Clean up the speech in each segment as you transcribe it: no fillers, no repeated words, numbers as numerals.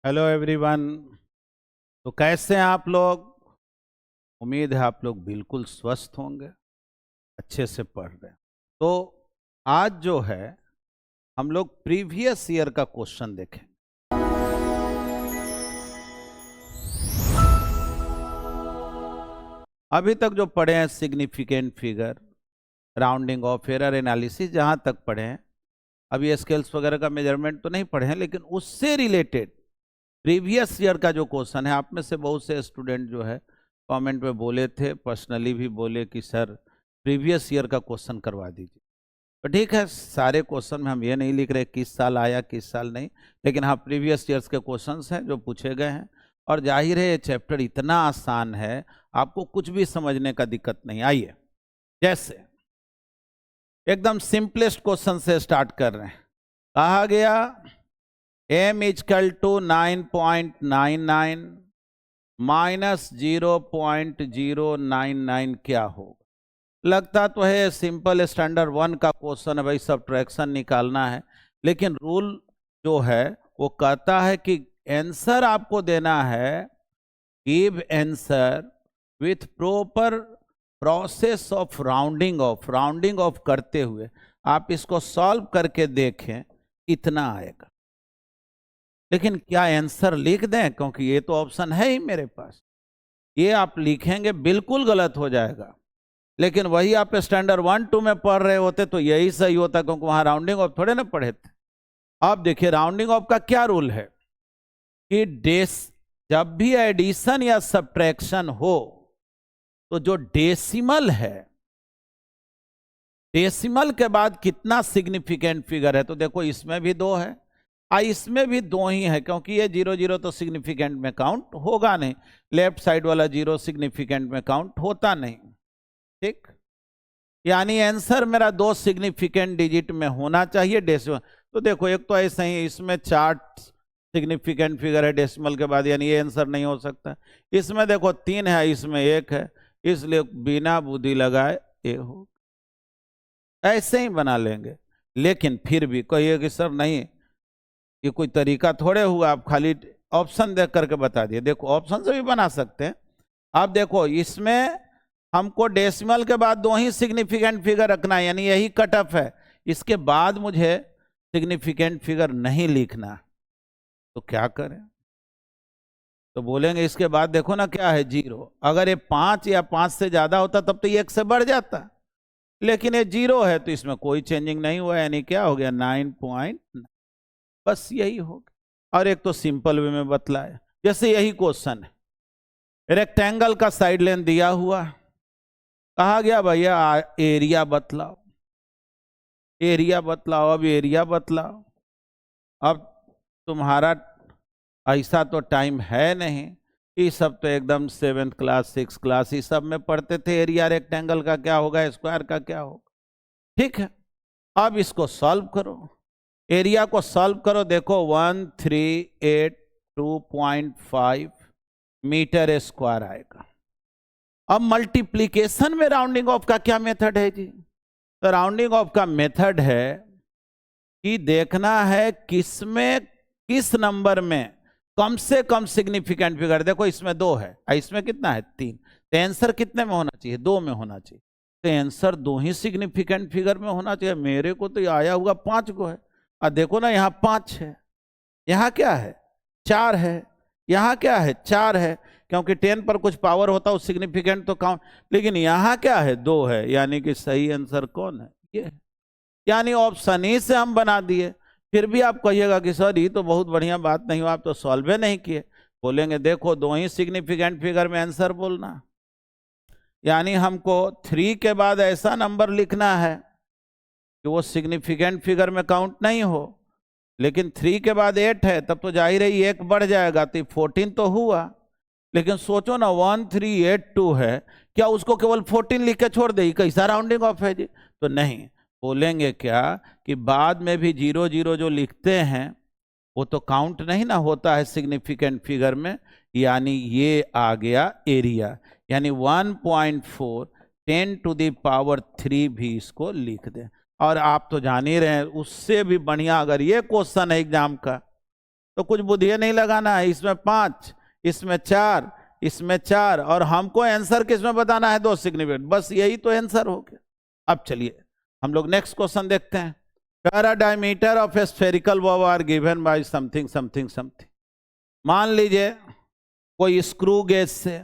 Hello everyone. तो कैसे हैं आप लोग? उम्मीद है आप लोग बिल्कुल स्वस्थ होंगे, अच्छे से पढ़ रहे हैं। तो आज जो है हम लोग प्रीवियस ईयर का क्वेश्चन देखें। अभी तक जो पढ़े हैं significant figure, rounding off, error analysis, जहां तक पढ़े हैं, अभी स्केल्स वगैरह का मेजरमेंट तो नहीं पढ़े हैं, लेकिन उससे रिलेटेड प्रीवियस ईयर का जो क्वेश्चन है, आप में से बहुत से स्टूडेंट जो है कमेंट में बोले थे, पर्सनली भी बोले कि सर प्रीवियस ईयर का क्वेश्चन करवा दीजिए। तो ठीक है, सारे क्वेश्चन में हम ये नहीं लिख रहे किस साल आया किस साल नहीं, लेकिन हाँ प्रीवियस ईयर्स के क्वेश्चंस हैं जो पूछे गए हैं। और जाहिर है ये चैप्टर इतना आसान है, आपको कुछ भी समझने का दिक्कत नहीं। आइए, जैसे एकदम सिंपलेस्ट क्वेश्चन से स्टार्ट कर रहे हैं। कहा गया m इक्वल टू 9.99 माइनस 0.099 क्या होगा? लगता तो है सिंपल स्टैंडर्ड 1 का क्वेश्चन है भाई, सब्ट्रैक्शन निकालना है, लेकिन रूल जो है वो कहता है कि आंसर आपको देना है, give answer with proper process of rounding off. Rounding off करते हुए आप इसको सॉल्व करके देखें, इतना आएगा। लेकिन क्या आंसर लिख दें? क्योंकि ये तो ऑप्शन है ही मेरे पास, ये आप लिखेंगे बिल्कुल गलत हो जाएगा। लेकिन वही आप स्टैंडर्ड 1 2 में पढ़ रहे होते तो यही सही होता, क्योंकि वहां राउंडिंग ऑफ थोड़े ना पढ़े थे। अब देखिए राउंडिंग ऑफ का क्या रूल है कि जब भी एडिशन या सब्ट्रैक्शन हो तो जो डेसिमल है, डेसिमल के बाद कितना सिग्निफिकेंट फिगर है, तो देखो इसमें भी 2 है, इसमें भी 2 ही है, क्योंकि ये 0 0 तो सिग्निफिकेंट में काउंट होगा नहीं, लेफ्ट साइड वाला 0 सिग्निफिकेंट में काउंट होता नहीं। ठीक, यानी आंसर मेरा 2 सिग्निफिकेंट डिजिट में होना चाहिए डेसिमल। तो देखो एक तो ऐसे ही इसमें 4 सिग्निफिकेंट फिगर है डेसिमल के बाद, यानी ये आंसर नहीं हो सकता। इसमें देखो 3 है, इसमें 1 है, इसलिए बिना बुद्धि लगाए ये हो, ऐसे ही बना लेंगे। लेकिन फिर भी कहिए कि सर नहीं, ये कोई तरीका थोड़े हुआ, आप खाली ऑप्शन देख करके बता दिए। देखो ऑप्शन से भी बना सकते हैं। आप देखो इसमें हमको डेसिमल के बाद 2 ही सिग्निफिकेंट फिगर रखना है, यानी यही कट ऑफ है, इसके बाद मुझे सिग्निफिकेंट फिगर नहीं लिखना। तो क्या करें? तो बोलेंगे इसके बाद देखो ना क्या है, 0। अगर ये 5 या 5 से ज्यादा होता तब तो ये 1 से बढ़ जाता, लेकिन ये 0 है तो इसमें कोई चेंजिंग नहीं हुआ, यानी क्या हो गया 9.9, बस यही होगा। और एक तो सिंपल वे में बतलाया, जैसे यही क्वेश्चन है, रेक्टेंगल का साइड लेंथ दिया हुआ, कहा गया भैया एरिया बतलाओ, एरिया बतलाओ। अब एरिया बतलाओ, अब तुम्हारा ऐसा तो टाइम है नहीं, ये सब तो एकदम 7th क्लास 6th क्लास ये सब में पढ़ते थे, एरिया रेक्टेंगल का क्या होगा, स्क्वायर का क्या होगा। ठीक है, अब इसको सॉल्व करो, एरिया को सॉल्व करो। देखो 1382.5 मीटर स्क्वायर आएगा। अब मल्टीप्लिकेशन में राउंडिंग ऑफ का क्या मेथड है जी? तो राउंडिंग ऑफ का मेथड है कि देखना है किसमें, किस नंबर में कम से कम सिग्निफिकेंट फिगर। देखो इसमें 2 है, इसमें कितना है 3, तो आंसर कितने में होना चाहिए? 2 में होना चाहिए। तो आंसर 2 ही सिग्निफिकेंट फिगर में होना चाहिए। मेरे को तो आया हुआ 5 को है, और देखो ना यहाँ 5 है, यहाँ क्या है 4 है, यहाँ क्या है 4 है, क्योंकि 10 पर कुछ पावर होता है सिग्निफिकेंट तो काउंट, लेकिन यहाँ क्या है 2 है, यानी कि सही आंसर कौन है? ये है। यानी ऑप्शन ई से हम बना दिए। फिर भी आप कहिएगा कि सर ये तो बहुत बढ़िया बात नहीं हो, आप तो सॉल्व नहीं किए। बोलेंगे देखो 2 ही सिग्निफिकेंट फिगर में आंसर बोलना, यानी हमको 3 के बाद ऐसा नंबर लिखना है कि वो सिग्निफिकेंट फिगर में काउंट नहीं हो, लेकिन 3 के बाद 8 है, तब तो जाहिर है 1 बढ़ जाएगा, तो 14 तो हुआ। लेकिन सोचो ना 1382 है, क्या उसको केवल 14 लिख के छोड़ दे, कैसा राउंडिंग ऑफ है जी? तो नहीं, बोलेंगे क्या कि बाद में भी 0 0 जो लिखते हैं वो तो काउंट नहीं ना होता है सिग्निफिकेंट फिगर में, यानी ये आ गया एरिया, यानी 1.4 10⁻³ भी इसको लिख दें। और आप तो जान ही रहे हैं, उससे भी बढ़िया अगर ये क्वेश्चन है एग्जाम का, तो कुछ बुद्धि नहीं लगाना है, इसमें 5, इसमें 4, इसमें 4, और हमको आंसर किसमें बताना है, 2 सिग्निफिकेंट, बस यही तो आंसर हो गया। अब चलिए हम लोग नेक्स्ट क्वेश्चन देखते हैं। Diameter of a spherical ball are given by something something something. मान लीजिए कोई स्क्रू गेज से,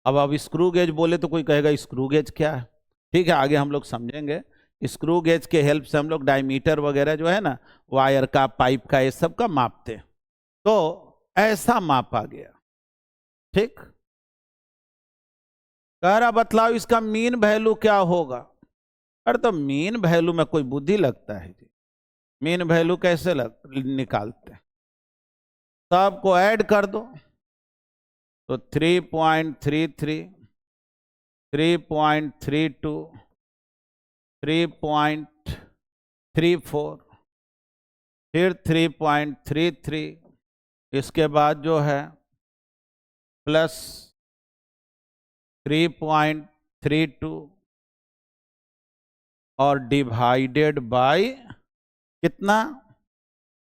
अब स्क्रू गेज बोले तो कोई कहेगा स्क्रू गेज क्या है, ठीक है आगे हम लोग समझेंगे। स्क्रू गेज के हेल्प से हम लोग डायमीटर वगैरह जो है ना, वायर का, पाइप का, ये सब का मापते हैं। तो ऐसा मापा गया, ठीक। कह रहा बतलाओ इसका मीन वैल्यू क्या होगा। अरे तो मीन वैल्यू में कोई बुद्धि लगता है जी, मीन वैल्यू कैसे निकालते हैं, सबको ऐड कर दो तो 3.33, 3.32, 3.34, फिर 3.33, इसके बाद जो है प्लस 3.32 और डिवाइडेड बाय कितना,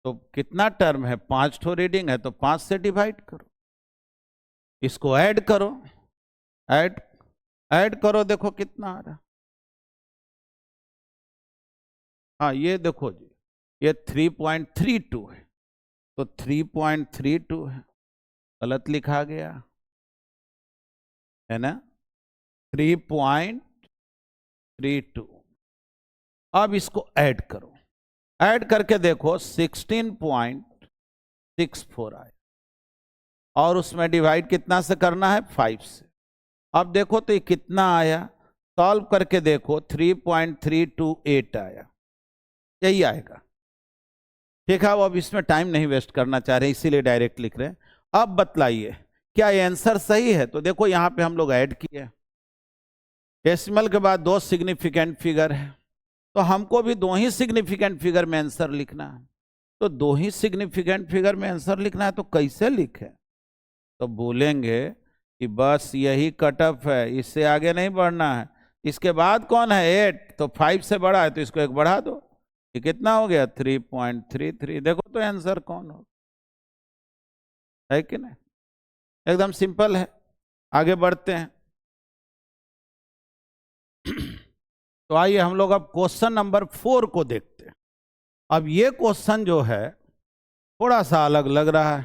तो कितना टर्म है, 5 ठो रीडिंग है तो 5 से डिवाइड करो, इसको ऐड करो, ऐड करो, देखो कितना आ रहा। हाँ ये देखो जी, ये 3.32 है, तो 3.32 है, गलत लिखा गया है ना, 3.32। अब इसको ऐड करो, ऐड करके देखो 16.64 आया, और उसमें डिवाइड कितना से करना है, 5 से। अब देखो तो ये कितना आया, सॉल्व करके देखो 3.328 आया, यही आएगा, ठीक है। अब इसमें टाइम नहीं वेस्ट करना चाह रहे, इसीलिए डायरेक्ट लिख रहे हैं। अब बतलाइए क्या ये आंसर सही है, तो देखो यहां पे हम लोग ऐड किए, डेसिमल के बाद 2 सिग्निफिकेंट फिगर है, तो हमको भी 2 ही सिग्निफिकेंट फिगर में आंसर लिखना है। तो 2 ही सिग्निफिकेंट फिगर में आंसर लिखना है, तो कैसे लिखे, तो बोलेंगे कि बस यही कट ऑफ है, इससे आगे नहीं बढ़ना है। इसके बाद कौन है, 8, तो 5 से बड़ा है तो इसको 1 बढ़ा दो, ये कितना हो गया, 3.33। देखो तो आंसर कौन हो, है कि नहीं, एकदम सिंपल है। आगे बढ़ते हैं। तो आइए हम लोग अब क्वेश्चन नंबर 4 को देखते हैं। अब ये क्वेश्चन जो है थोड़ा सा अलग लग रहा है।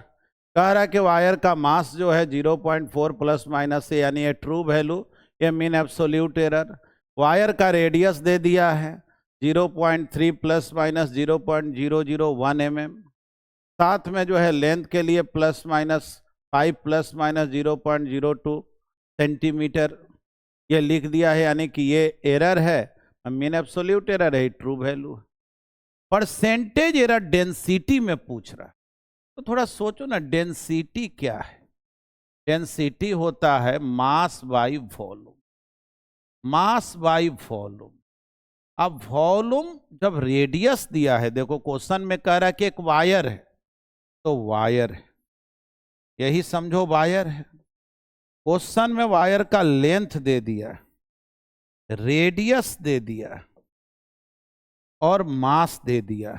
कह रहा है कि वायर का मास जो है 0.4 प्लस माइनस से, यानी ये ट्रू वैल्यू, ये मीन एब्सोल्यूट एरर। वायर का रेडियस दे दिया है 0.3 प्लस माइनस 0.001 mm। साथ में जो है लेंथ के लिए plus minus 5 plus minus 0.02 centimetre ये लिख दिया है, यानी कि ये एरर है, मीन एब्सोल्यूट एरर है, ट्रू वैल्यू है। परसेंटेज एरर डेंसिटी में पूछ रहा है, तो थोड़ा सोचो ना, डेंसिटी क्या है। डेंसिटी होता है mass by volume, mass by volume. अब वॉल्यूम जब रेडियस दिया है, देखो क्वेश्चन में कह रहा है कि एक वायर है, तो वायर है, यही समझो वायर है। क्वेश्चन में वायर का लेंथ दे दिया, रेडियस दे दिया और मास दे दिया,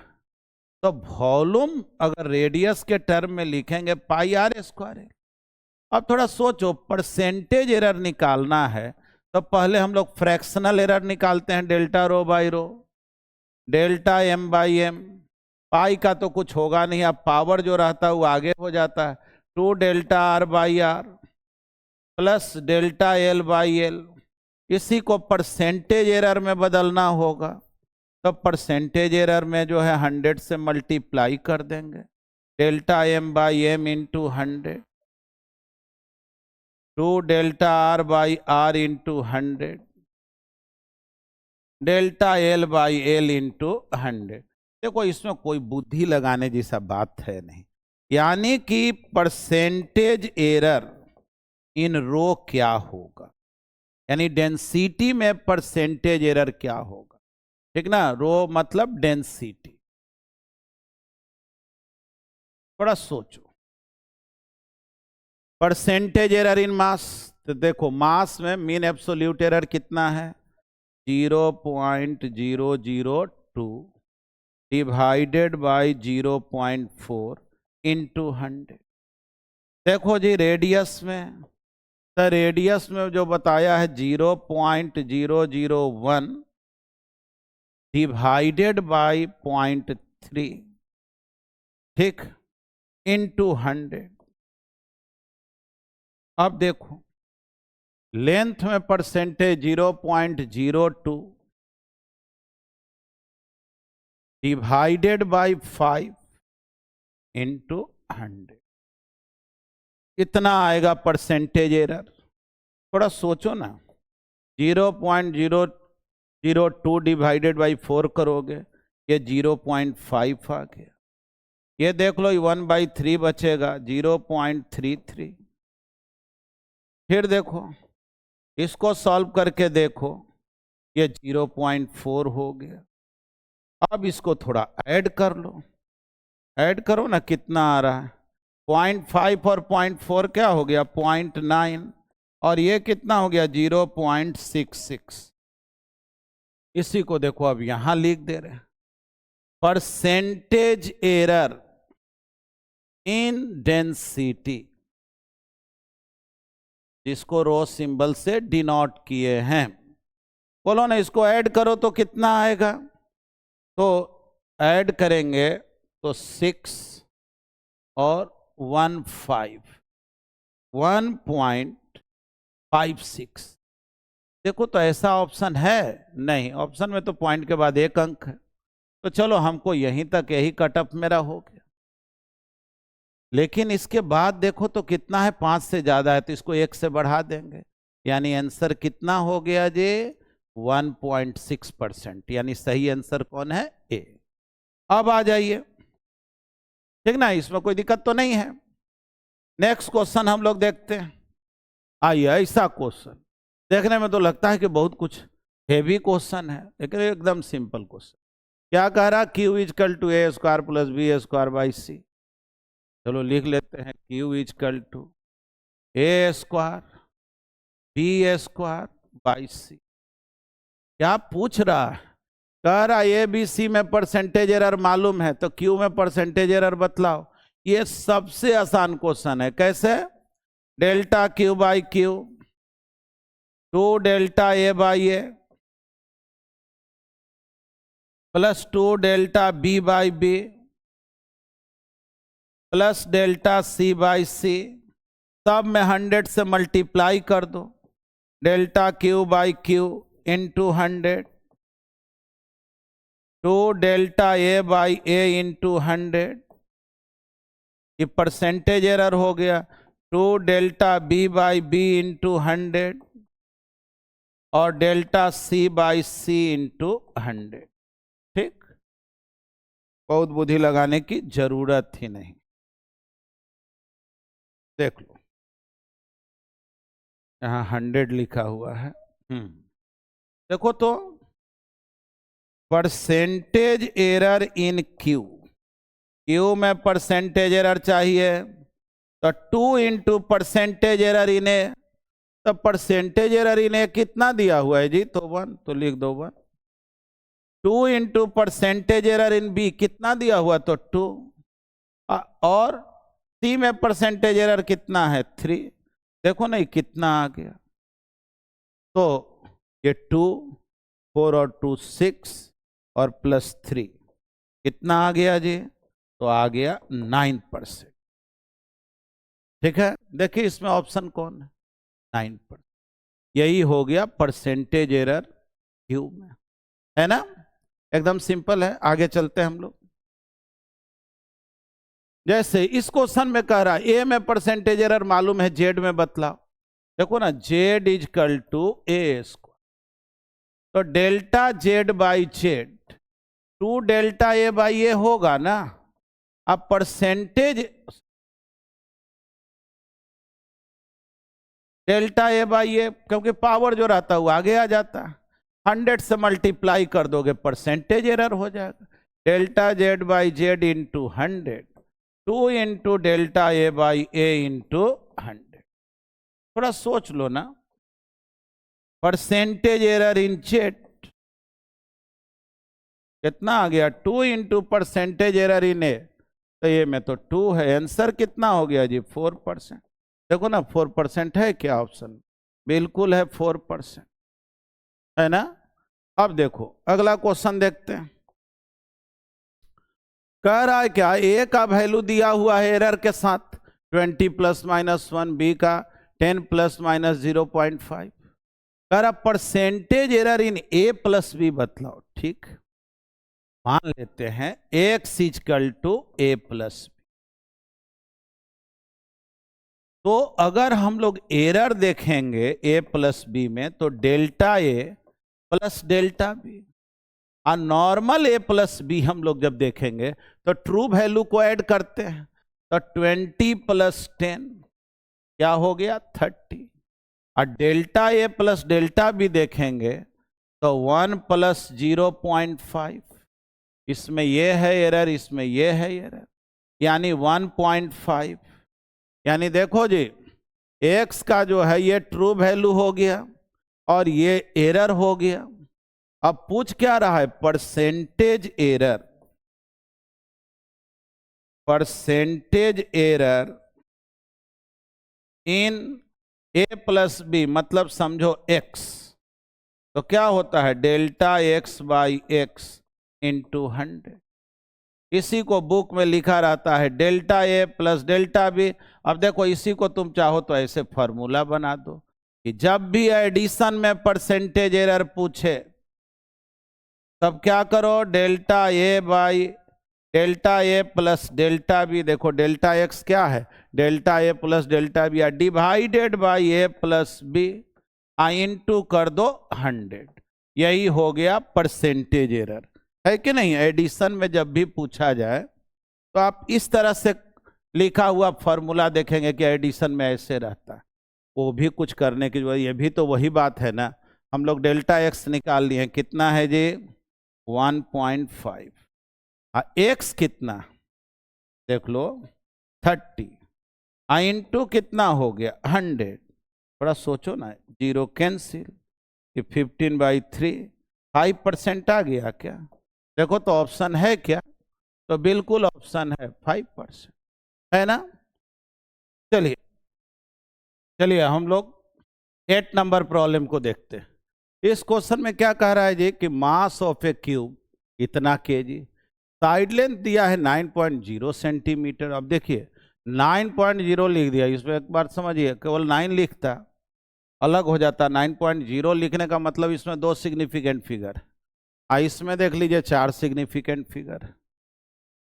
तो वॉल्यूम अगर रेडियस के टर्म में लिखेंगे पाई आर स्क्वायर है। अब थोड़ा सोचो, परसेंटेज एरर निकालना है तो पहले हम लोग फ्रैक्शनल एरर निकालते हैं, delta rho by rho, delta M by M. Pi का तो कुछ होगा नहीं, अब पावर जो रहता है वो आगे हो जाता है, 2 delta r by r plus delta l by l. इसी को परसेंटेज एरर में बदलना होगा, तो परसेंटेज एरर में जो है 100 से मल्टीप्लाई कर देंगे, delta M by m into 100, 2 delta r by r into 100, delta l by l into 100। देखो इसमें कोई बुद्धि लगाने जैसा बात है नहीं, यानी कि परसेंटेज एरर इन रो क्या होगा, यानी डेंसिटी में परसेंटेज एरर क्या होगा, ठीक ना। रो मतलब डेंसिटी। थोड़ा सोचो, परसेंटेज एरर इन मास, तो देखो मास में मीन एब्सोल्यूट एरर कितना है, 0.002 डिवाइडेड बाय 0.4, इंटू 100। देखो जी रेडियस में, तो रेडियस में जो बताया है 0.001 डिवाइडेड बाय 0.3, ठीक, इंटू 100। अब देखो लेंथ में परसेंटेज 0.02 डिवाइडेड बाय 5 इंटू 100, इतना आएगा परसेंटेज एरर। थोड़ा सोचो ना, 0.002 डिवाइडेड बाई 4 करोगे, ये 0.5 आ गया। ये देख लो 1/3 बचेगा, 0.33। फिर देखो इसको सॉल्व करके देखो, ये 0.4 हो गया। अब इसको थोड़ा ऐड कर लो, ऐड करो ना, कितना आ रहा है, 0.5 और 0.4 क्या हो गया, 0.9, और ये कितना हो गया, 0.66। इसी को देखो अब यहां लिख दे रहे हैं, परसेंटेज एरर इन डेंसिटी, जिसको रो सिंबल से डिनोट किए हैं। बोलो ना, इसको ऐड करो तो कितना आएगा, तो ऐड करेंगे तो 6 और 1.56। देखो तो ऐसा ऑप्शन है नहीं, ऑप्शन में तो पॉइंट के बाद एक अंक है, तो चलो हमको यहीं तक, यही कटअप मेरा हो गया। लेकिन इसके बाद देखो तो कितना है, 5 से ज्यादा है, तो इसको 1 से बढ़ा देंगे, यानी आंसर कितना हो गया जी, 1.6%, यानी सही आंसर कौन है, ए। अब आ जाइए, ठीक ना, इसमें कोई दिक्कत तो नहीं है। नेक्स्ट क्वेश्चन हम लोग देखते हैं। आइए, ऐसा क्वेश्चन देखने में तो लगता है कि बहुत कुछ हेवी क्वेश्चन है, लेकिन एकदम सिंपल क्वेश्चन। क्या कह रहा, Q equal to A square plus B square by C. चलो लिख लेते हैं, Q equal to A square B square by C. क्या पूछ रहा है, कह रहा ए बी सी में परसेंटेज एरर मालूम है, तो क्यू में परसेंटेज एरर बतलाओ। ये सबसे आसान क्वेश्चन है। कैसे, delta Q by Q 2 delta A by A plus 2 delta B by B plus delta C by C, सब में 100 से मल्टीप्लाई कर दो, delta Q by Q into 100, 2 delta A by A into 100, ये परसेंटेज एरर हो गया, 2 delta B by B into 100 और delta C by C into 100। ठीक, बहुत बुद्धि लगाने की जरूरत ही नहीं। देख लो यहां 100 लिखा हुआ है। देखो तो परसेंटेज एरर इन क्यू, क्यू में परसेंटेज एरर चाहिए, तो 2 इंटू परसेंटेज एरर इन ए, तो परसेंटेज एरर इन ए कितना दिया हुआ है जी, तो 1, तो लिख दो 1। 2 into percentage error in b कितना दिया हुआ, तो 2, और सी में परसेंटेज एरर कितना है, 3। देखो ना ये कितना आ गया, तो ये 2, 4 और 2 6 और प्लस 3 कितना आ गया जी, तो आ गया 9%। ठीक है, देखिए इसमें ऑप्शन कौन है, 9%। यही हो गया परसेंटेज एरर क्यू में, है ना, एकदम सिंपल है। आगे चलते हैं हम लोग। जैसे इस क्वेश्चन में कह रहा है ए में परसेंटेज एरर मालूम है, जेड में बतलाओ। देखो ना, Z equal to A square, तो delta Z by Z 2 delta A by A होगा ना। अब percentage delta A by A, क्योंकि पावर जो रहता है वो आगे आ जाता है, 100 से मल्टीप्लाई कर दोगे परसेंटेज एरर हो जाएगा, delta Z by Z into 100, 2 into delta A by A into 100। थोड़ा सोच लो ना, परसेंटेज एरर इन जेड कितना आ गया, 2 इंटू परसेंटेज एरर इन ए, तो ये में तो 2 है। आंसर कितना हो गया जी? 4%। देखो ना 4% है क्या ऑप्शन? बिल्कुल है, 4% है ना। अब देखो अगला क्वेश्चन देखते हैं। कह रहा है क्या, ए का वैल्यू दिया हुआ है एरर के साथ 20 ± 1, बी का 10 ± 0.5। कह रहा percentage error in A plus B बतलाओ। ठीक, मान लेते हैं x = a + b। तो अगर हम लोग एरर देखेंगे a + b में, तो डेल्टा a + डेल्टा b। और नॉर्मल a + b हम लोग जब देखेंगे तो ट्रू वैल्यू को ऐड करते हैं, तो 20 + 10 क्या हो गया? 30। और डेल्टा a + डेल्टा b देखेंगे तो 1 + 0.5। इसमें ये है एरर, इसमें ये है एरर, यानी 1.5। यानी देखो जी, x का जो है ये ट्रू वैल्यू हो गया और ये एरर हो गया। अब पूछ क्या रहा है? Percentage error. Percentage error in a + b, मतलब समझो x, तो क्या होता है? Delta x/x × 100। इसी को बुक में लिखा रहता है डेल्टा a + डेल्टा b। अब देखो इसी को तुम चाहो तो ऐसे फॉर्मूला बना दो कि जब भी एडिशन में परसेंटेज एरर पूछे तब क्या करो? Delta a + delta b। देखो डेल्टा x क्या है? Delta a + delta b, divided by a + b, into कर दो 100। यही हो गया परसेंटेज एरर, है कि नहीं? एडिशन में जब भी पूछा जाए तो आप इस तरह से लिखा हुआ फॉर्मूला देखेंगे कि एडिशन में ऐसे रहता है। वो भी कुछ करने की जरूरत, ये भी तो वही बात है ना। हम लोग डेल्टा x निकाल लिए, कितना है जी? 1.5। x कितना देख लो? 30। इंटू कितना हो गया? 100। थोड़ा सोचो ना, 0 कैंसिल, 15/3, 5% आ गया क्या? देखो तो ऑप्शन है क्या? तो बिल्कुल ऑप्शन है 5%, है ना। चलिए चलिए हम लोग 8 नंबर प्रॉब्लम को देखते हैं। इस क्वेश्चन में क्या कह रहा है जी कि मास ऑफ ए क्यूब इतना केजी, साइड लेंथ दिया है 9.0 सेंटीमीटर। अब देखिए 9.0 लिख दिया, इसमें एक बार समझिए, केवल 9 लिखता अलग हो जाता। 9.0 लिखने का मतलब इसमें 2 सिग्निफिकेंट फिगर, इसमें देख लीजिए 4 सिग्निफिकेंट फिगर।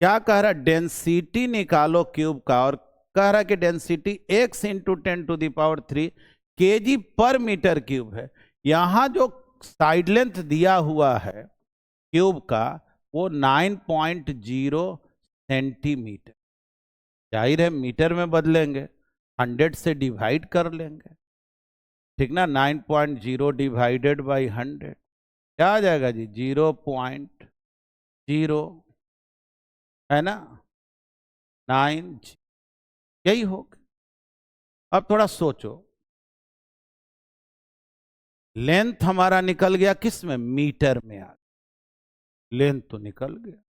क्या कह रहा है? डेंसिटी निकालो क्यूब का, और कह रहा है कि डेंसिटी x × 10⁻³ kg/m³ है। यहां जो साइड लेंथ दिया हुआ है क्यूब का वो 9.0 सेंटीमीटर। जाहिर है मीटर में बदलेंगे, 100 से डिवाइड कर लेंगे, ठीक ना। 9.0 डिवाइडेड बाई 100 क्या आ जाएगा जी? 0.0, है ना, 9। यही होगा। अब थोड़ा सोचो, लेंथ हमारा निकल गया किस में? मीटर में आ, लेंथ तो निकल गया।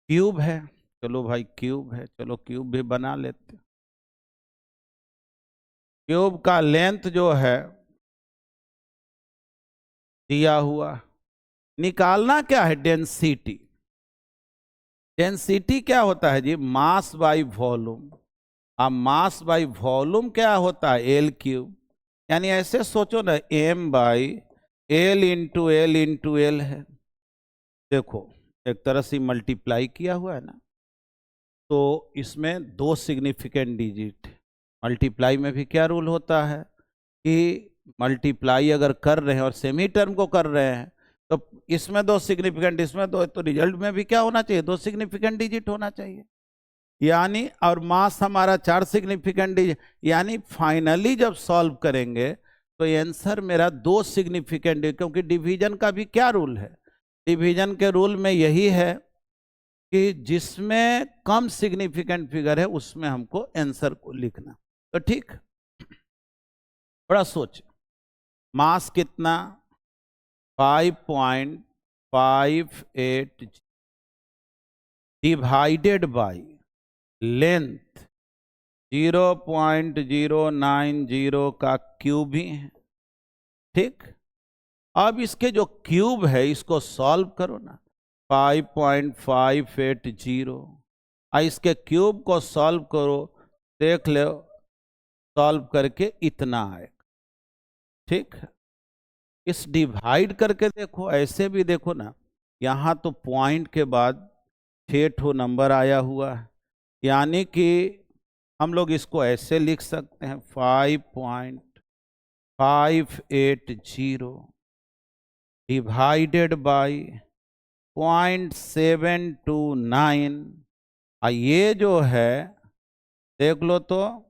क्यूब है, चलो भाई क्यूब है, चलो क्यूब भी बना लेते। क्यूब का लेंथ जो है दिया हुआ, निकालना क्या है? डेंसिटी। डेंसिटी क्या होता है जी? Mass by volume. अब मास बाई वॉल्यूम क्या होता है? L3। यानी ऐसे सोचो ना, m/L × L है। देखो एक तरह से मल्टीप्लाई किया हुआ है ना, तो इसमें 2 सिग्निफिकेंट डिजिट। मल्टीप्लाई में भी क्या रूल होता है कि मल्टीप्लाई अगर कर रहे हैं और सेमी टर्म को कर रहे हैं तो इसमें 2 सिग्निफिकेंट, इसमें 2, तो रिजल्ट में भी क्या होना चाहिए? 2 सिग्निफिकेंट डिजिट होना चाहिए। यानी और मास हमारा 4 सिग्निफिकेंट डिजिट, यानी फाइनली जब सॉल्व करेंगे तो आंसर मेरा 2 सिग्निफिकेंट, क्योंकि डिवीजन का भी क्या रूल है? डिवीजन के रूल में यही है कि जिसमें कम सिग्निफिकेंट फिगर है उसमें हमको आंसर को लिखना। तो ठीक, बड़ा सोच। मास कितना? 5.58 डिवाइडेड बाय लेंथ 0.090 का क्यूब ही है। ठीक, अब इसके जो क्यूब है इसको सॉल्व करो ना, 5.580। इसके क्यूब को सॉल्व करो, देख लो सॉल्व करके इतना आएगा। ठीक, इस डिवाइड करके देखो, ऐसे भी देखो ना, यहाँ तो पॉइंट के बाद 6 नंबर आया हुआ है, यानी कि हम लोग इसको ऐसे लिख सकते हैं 5.580 डिवाइडेड बाय 0.729। ये जो है देख लो तो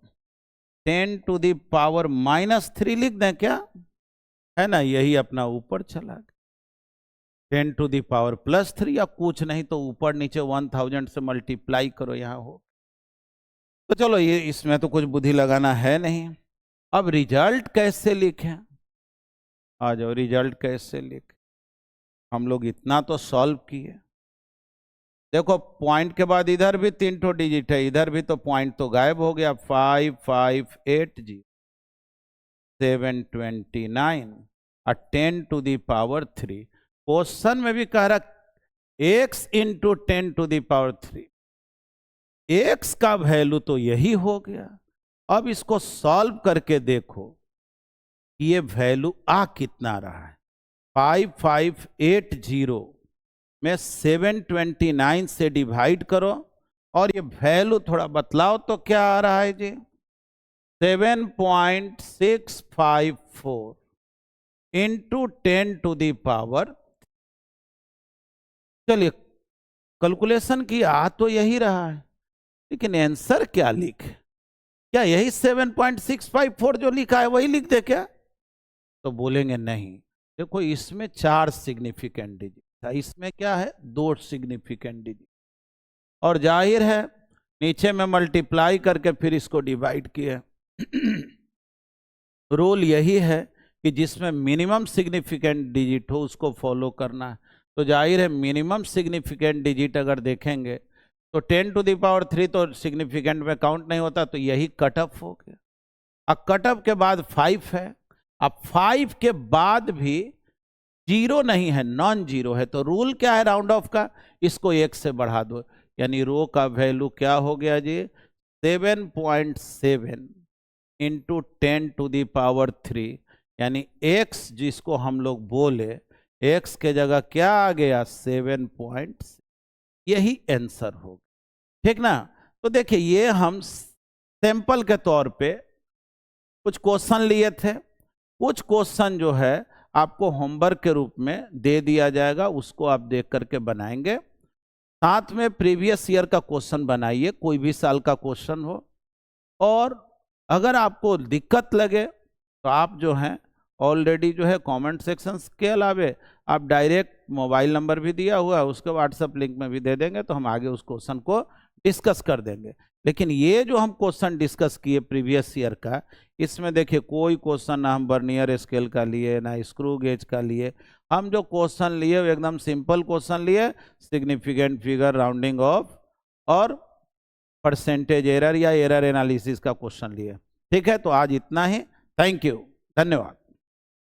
10⁻³ लिख दें क्या, है ना, यही अपना ऊपर चला गया। 10⁻+3 या कुछ नहीं तो ऊपर नीचे 1000 से मल्टीप्लाई करो, यहाँ हो। तो चलो ये इसमें तो कुछ बुद्धि लगाना है नहीं। अब रिजल्ट कैसे लिखें, आ जाओ, रिजल्ट कैसे लिखें। हम लोग इतना तो सॉल्व किए, देखो पॉइंट के बाद इधर भी 3 डिजिट है, इधर भी तो पॉइंट तो गायब हो गया। 5580 729 और 10⁻3। क्वेश्चन में भी कह रहा x × 10⁻3, x का वैल्यू तो यही हो गया। अब इसको सॉल्व करके देखो ये वैल्यू आ कितना रहा है। 5580 में 729 से डिवाइड करो और ये वैल्यू थोड़ा बतलाओ तो क्या आ रहा है जी, 7.654 इंटू 10⁻। चलिए कैलकुलेशन की आ तो यही रहा है, लेकिन आंसर क्या लिखे, क्या यही 7.654 जो लिखा है वही लिख दे क्या? तो बोलेंगे नहीं, देखो इसमें 4 सिग्निफिकेंट डिजिट था, इसमें क्या है 2 सिग्निफिकेंट डिजिट, और जाहिर है नीचे में मल्टीप्लाई करके फिर इसको डिवाइड किया। रूल यही है कि जिसमें मिनिमम सिग्निफिकेंट डिजिट हो उसको फॉलो करना है। तो जाहिर है मिनिमम सिग्निफिकेंट डिजिट अगर देखेंगे तो 10⁻³ तो सिग्निफिकेंट में काउंट नहीं होता, तो यही कट ऑफ हो गया। अब कट ऑफ के बाद 5 है, अब 5 के बाद भी 0 नहीं है, नॉन जीरो है, तो रूल क्या है राउंड ऑफ का, इसको 1 से बढ़ा दो, यानी रो का वैल्यू क्या हो गया जी, 7.7 इंटू 10⁻3, यानी x जिसको हम लोग बोले x के जगह क्या आ गया 7. यही आंसर होगा। ठीक ना, तो देखिए ये हम सैंपल के तौर पे कुछ क्वेश्चन लिए थे, कुछ क्वेश्चन जो है आपको होमवर्क के रूप में दे दिया जाएगा, उसको आप देख करके बनाएंगे। साथ में प्रीवियस ईयर का क्वेश्चन बनाइए, कोई भी साल का क्वेश्चन हो, और अगर आपको दिक्कत लगे तो आप जो हैं ऑलरेडी जो है कमेंट सेक्शंस के अलावे आप डायरेक्ट मोबाइल नंबर भी दिया हुआ है, उसके व्हाट्सएप लिंक में भी दे देंगे, तो हम आगे उस क्वेश्चन को डिस्कस कर देंगे। लेकिन ये जो हम क्वेश्चन डिस्कस किए प्रीवियस ईयर का, इसमें देखिए कोई क्वेश्चन ना हम वर्नियर स्केल का लिए ना स्क्रू गेज का लिए, हम जो क्वेश्चन लिए वो एकदम सिंपल क्वेश्चन लिए, सिग्निफिकेंट फिगर, राउंडिंग ऑफ और परसेंटेज एरर या एरर एनालिसिस का क्वेश्चन लिए। ठीक है, तो आज इतना ही, थैंक यू, धन्यवाद।